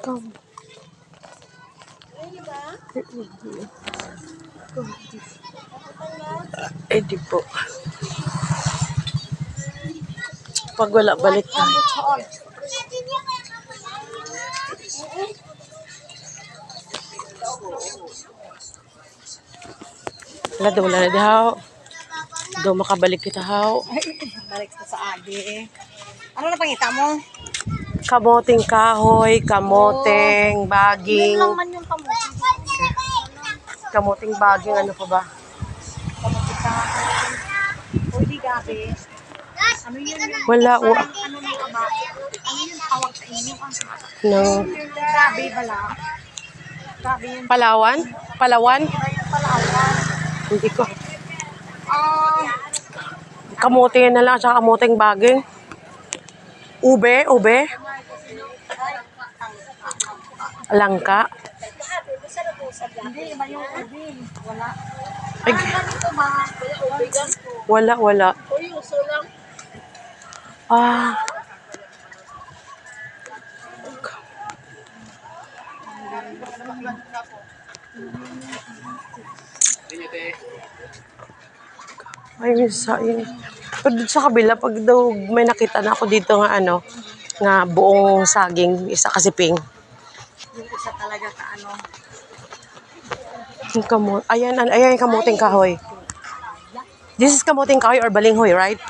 Come. Eh, di po. Pag wala, balik na. Wala na di haw. Do makabalik kita haw. Balik sa adi. Ano na pangita mo? Kamoting kahoy, kamoting baging. Yun lang man yung kamote. Kamoting baging, ano pa ba? Kamote kahoy. O di gabi. Ano yun yung... Wala. Ano yung kaba? Ano yung tawag sa inyo? No. Gabi bala. Gabi yun. Palawan? Palawan? Yung Palawan. Hindi ko. Kamote na lang, tsaka kamoting baging. Ube, ube. Langka. Hindi, iba yung ubi. Wala. Ay, wala. Ah. Ay, yun. Pero dito sa kabila, pag daw may nakita na ako dito nga ano, nga buong saging, isa kasi ping. Yung isa talaga ka ano. Yung ayan yung kamuting kahoy. This is kamuting kahoy or balinghoy, right?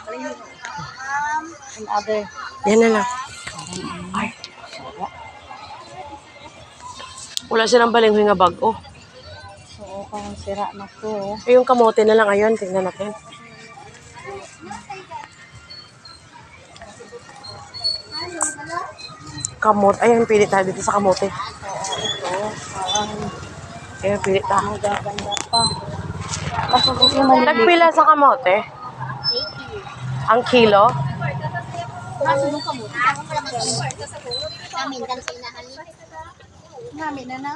And other. Yan na lang. Ay. Wala silang balinghoy nga bag. Oh. Oo, kung sira na to. Yung kamote na lang. Ayun, tingnan natin. Kamote. Ayun, pili tayo dito sa kamote. Oo, parang Ayun, pili tayo. magaganda pa. Kaso kasi maliliit. Nagpila sa kamote? Ang kilo? Kaso nung kamote. Namin kan sa inahan ni. Namin na na.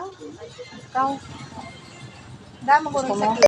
Ikaw. Damo ko rin sa